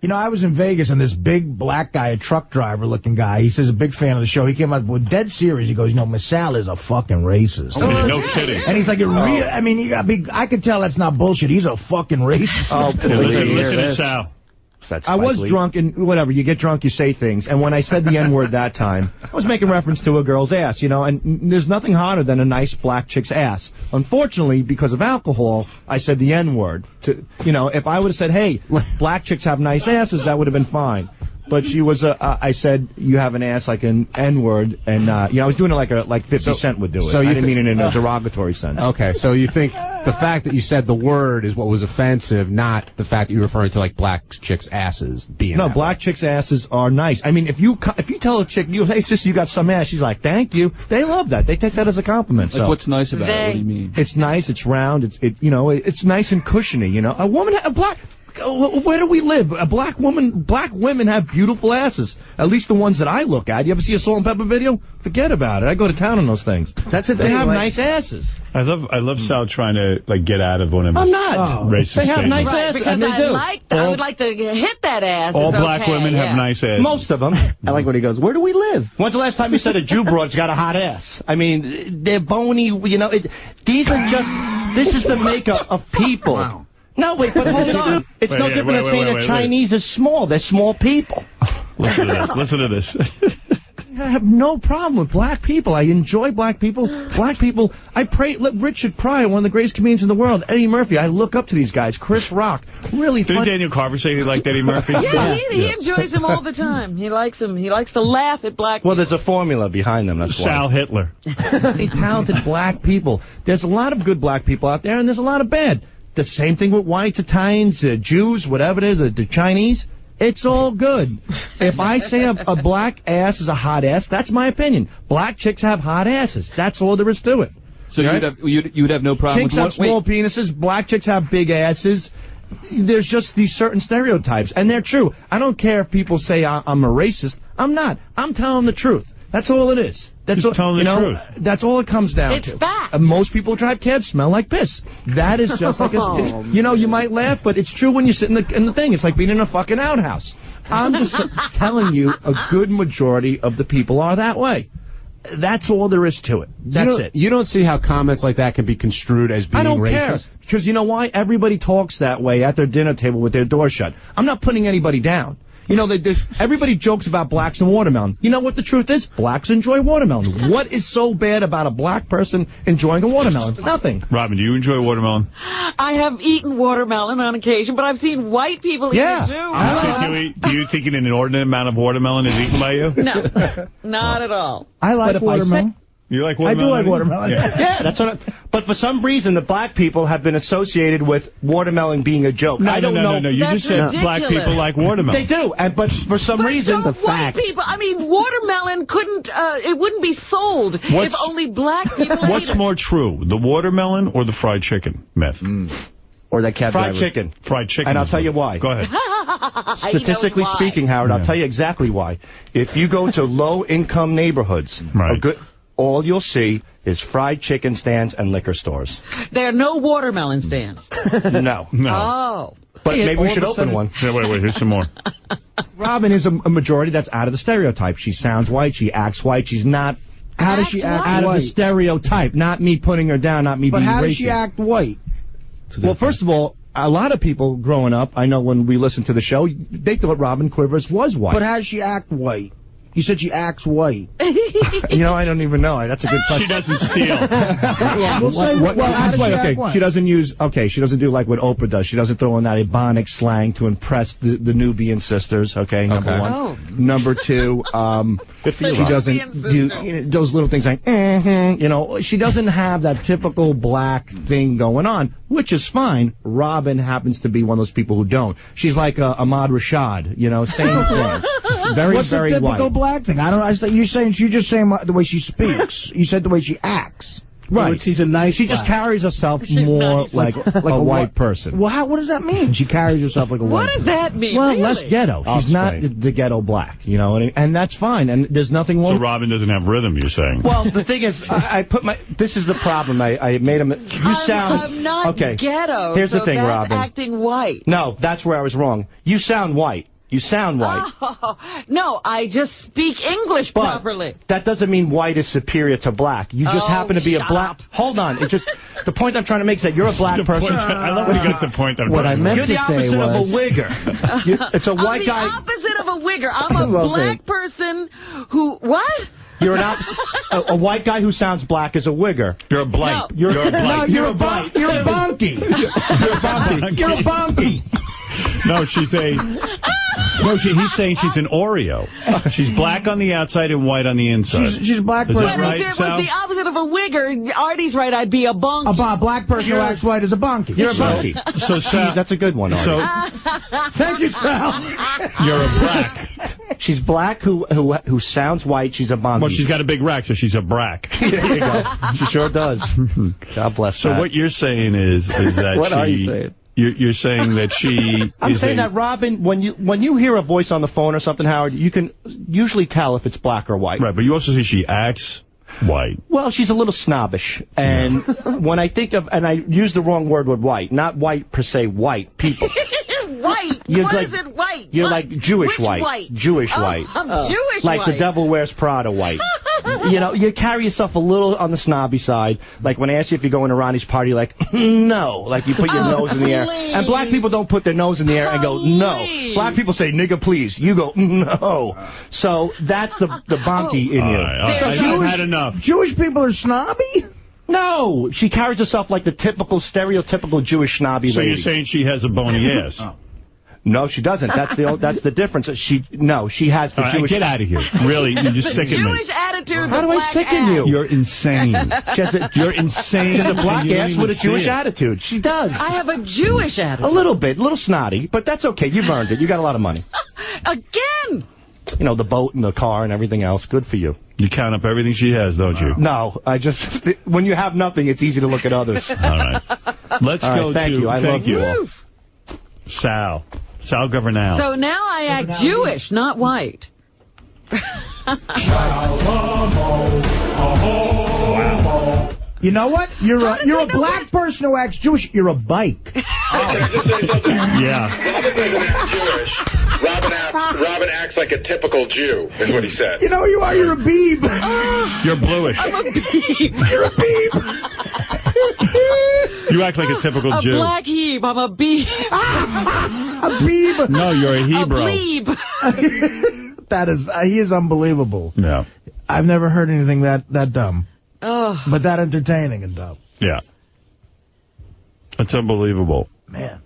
You know, I was in Vegas, and this big black guy, a truck driver-looking guy, he says a big fan of the show. He came up with dead serious. He goes, you know, Miss Sal is a fucking racist. Oh, no kidding. And he's like, I mean, you gotta be, I could tell that's not bullshit. He's a fucking racist. Oh, listen to Sal. I was drunk, and whatever, you get drunk, you say things. And when I said the N-word that time, I was making reference to a girl's ass, you know, and there's nothing hotter than a nice black chick's ass. Unfortunately, because of alcohol, I said the N-word. You know, if I would have said, hey, black chicks have nice asses, that would have been fine. But she was, I said, you have an ass like an N-word, and, you know, I was doing it like 50 Cent would do it. So I didn't mean it in a derogatory sense. Okay, so you think the fact that you said the word is what was offensive, not the fact that you're referring to, like, black chicks' asses being No, black chicks' asses are nice. I mean, if you tell a chick, hey, sister, you got some ass, she's like, thank you. They love that. They take that as a compliment. Like, so. what's nice about it? What do you mean? It's nice, it's round, you know, it's nice and cushiony, you know. Where do we live? Black women have beautiful asses. At least the ones that I look at. You ever see a Salt and Pepper video? Forget about it. I go to town on those things. That's it. They have nice asses. I love Sal trying to like get out of one of his racist They have nice statements. asses. Because And they do. I would like to hit that ass. All It's black okay, women have nice asses. Most of them. I like when he goes, where do we live? When's the last time you said a Jew broad's got a hot ass? I mean, they're bony, you know. This is the makeup of people. Wow. No, wait, but hold on. It's no different than saying the Chinese are small. They're small people. Listen to this. Listen to this. I have no problem with black people. I enjoy black people. Black people, I pray, Richard Pryor, one of the greatest comedians in the world, Eddie Murphy, I look up to these guys. Chris Rock, really fun. Didn't Daniel Carver say he liked Eddie Murphy? Yeah, he enjoys him all the time. He likes him. He likes to laugh at black people. Well, there's a formula behind them, that's why. Sal Hitler. Talented black people. There's a lot of good black people out there, and there's a lot of bad. The same thing with whites, Italians, Jews, whatever it is, the Chinese. It's all good. If I say a black ass is a hot ass, that's my opinion. Black chicks have hot asses. That's all there is to it. So you'd have no problem Chicks with have small wait. penises. Black chicks have big asses. There's just these certain stereotypes, and they're true. I don't care if people say I'm a racist. I'm not. I'm telling the truth. That's all it is. That's Just telling the truth. That's all it comes down to. It's fact. Most people who drive cabs smell like piss. That is just like you know, you might laugh, but it's true when you sit in the thing. It's like being in a fucking outhouse. I'm just telling you, a good majority of the people are that way. That's all there is to it. That's it. You don't see how comments like that can be construed as being I don't racist? care. Because you know why? Everybody talks that way at their dinner table with their door shut. I'm not putting anybody down. You know, everybody jokes about blacks and watermelon. You know what the truth is? Blacks enjoy watermelon. What is so bad about a black person enjoying a watermelon? Nothing. Robin, do you enjoy watermelon? I have eaten watermelon on occasion, but I've seen white people eat it too. Do you think an inordinate amount of watermelon is eaten by you? No, not at all. I like watermelon. You like watermelon? I do like watermelon. Yeah, that's what but for some reason, the black people have been associated with watermelon being a joke. No, I don't know. No. You That's just said ridiculous. black people like watermelon. They do, but for some reason, Don't white people, I mean, watermelon couldn't, it wouldn't be sold if only black people ate What's it. more true, the watermelon or the fried chicken myth? Or that cab fried chicken. Fried chicken. And I'll tell you why. Go ahead. Statistically speaking, Howard, I'll tell you exactly why. If you go to low-income neighborhoods, all you'll see is fried chicken stands and liquor stores. There are no watermelon stands. No. Oh. But maybe we should open one. Yeah, wait, here's some more. Robin is a majority that's out of the stereotype. She sounds white, she acts white, she's not... How does she act out white? of the stereotype, not me putting her down, not me being racist. But how does she act white? Well, first of all, a lot of people growing up, I know when we listened to the show, they thought Robin Quivers was white. But how does she act white? You said she acts white. You know, I don't even know. That's a good question. She doesn't steal. Yeah. Well, how does she act white? She doesn't she doesn't do like what Oprah does. She doesn't throw in that Ebonic slang to impress the Nubian sisters, okay, number one. Oh. Number two, she doesn't do those little things like, you know, she doesn't have that typical black thing going on, which is fine. Robin happens to be one of those people who don't. She's like Ahmad Rashad, you know, same thing. Very, What's very a typical white. black thing? You're just saying the way she speaks. You said the way she acts. Right. She's a nice She just carries herself more nice. like a white person. Well, what does that mean? She carries herself like a white What does person. that mean? Well, really? less ghetto. She's not the ghetto black, you know, and that's fine. And there's nothing wrong. So Robin doesn't have rhythm, you're saying? Well, the thing is, I put this is the problem. I made him. You sound I'm not okay. ghetto. Here's so the thing, that's Robin. acting white. No, that's where I was wrong. You sound white. You sound white. Oh, no, I just speak English But properly. that doesn't mean white is superior to black. You just happen to be a black. Up. Hold on. The point I'm trying to make is that you're a black person. I love when you got the point. What I meant You're the to say opposite was... of a wigger. It's a white guy. I'm the opposite of a wigger. I'm a black person who... What? You're a white guy who sounds black is a wigger. You're a blight. No. You're a blight. No, you're a blight. You're a bonky. You're a bonky. You're a bonky. No, he's saying she's an Oreo. She's black on the outside and white on the inside. She's a black Is person. that But right, if it Sal? was the opposite of a wigger, Artie's right, I'd be a bonky. A black person who acts white is a bonky. You're a bonky. So Sal, That's a good one, Artie. so Thank you, Sal. you're a black. She's black who sounds white. She's a bonky. Well, she's got a big rack, so she's a brack. There you go. She sure does. God bless So that. what you're saying is that What are you saying? You're saying that she I'm is saying that, Robin, when you hear a voice on the phone or something, Howard, you can usually tell if it's black or white. right, but you also say she acts white. Well, she's a little snobbish. And when I think of, and I use the wrong word with white, not white per se, white people. White. You're What like- is it white? You're What? like Jewish Which white. Jewish white. I'm Jewish Like white. the Devil Wears Prada white. You know, you carry yourself a little on the snobby side. Like when I ask you if you're going to Ronnie's party, like, no. Like you put your nose in the air. And black people don't put their nose in the air and go, no. Please. Black people say, nigga, please. You go, no. So that's the bonky in All you. right, I've had enough. Jewish people are snobby? No, she carries herself like the typical, stereotypical Jewish snobby So lady. you're saying she has a bony ass? No, she doesn't. That's the difference. She has the All right, Jewish. get out of here. Really, you just sicken me. Jewish attitude. How do I sicken you? You're insane. You're insane. She has a black You don't ass even with a see Jewish it. attitude. She does. I have a Jewish attitude. A little bit, a little snotty, but that's okay. You've earned it. You got a lot of money. Again. You know, the boat and the car and everything else. Good for you. You count up everything she has, don't you? No, when you have nothing, it's easy to look at others. All right. Let's All right, go thank to... you. I love you all. Sal Governal. So now I act Jewish, not white. You know what? You're a black person who acts Jewish. You're a bike. Can I just say something? Yeah. Robin doesn't act Jewish. Robin acts like a typical Jew, is what he said. You know who you are? You're a beeb. You're bluish. I'm a beeb. You're a beeb. You act like a typical A Jew. black heeb. I'm a beeb. A beeb. No, you're a A Hebrew. bleeb. That is, he is unbelievable. Yeah. I've never heard anything that dumb. Oh. But that entertaining and dumb. Yeah. That's unbelievable. Man.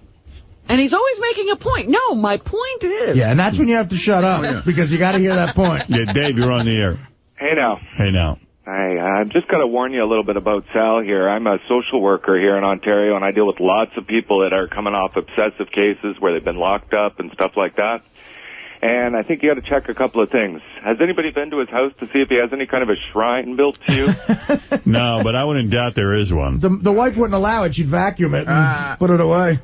And he's always making a point. No, my point is. Yeah, and that's when you have to shut up, because you got to hear that point. Yeah, Dave, you're on the air. Hey now. Hey, now. Hey, I've just got to warn you a little bit about Sal here. I'm a social worker here in Ontario, and I deal with lots of people that are coming off obsessive cases where they've been locked up and stuff like that. And I think you got to check a couple of things. Has anybody been to his house to see if he has any kind of a shrine built to you? No, but I wouldn't doubt there is one. The wife wouldn't allow it. She'd vacuum it and put it away.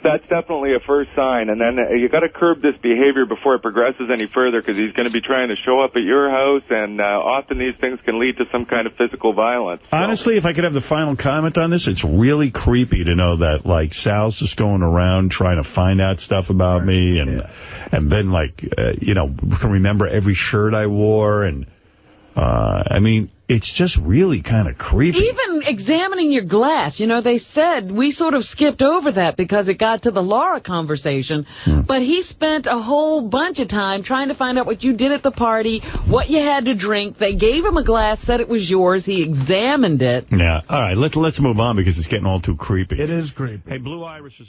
That's definitely a first sign. And then you got to curb this behavior before it progresses any further, because he's going to be trying to show up at your house, and often these things can lead to some kind of physical violence. So. Honestly, if I could have the final comment on this, it's really creepy to know that, like, Sal's just going around trying to find out stuff about me, and then, like, you know, can remember every shirt I wore, and, I mean, it's just really kind of creepy. Even examining your glass, you know, they said we sort of skipped over that because it got to the Laura conversation, but he spent a whole bunch of time trying to find out what you did at the party, what you had to drink. They gave him a glass, said it was yours. He examined it. Yeah. All right, let's move on because it's getting all too creepy. It is creepy. Hey, Blue Iris is on.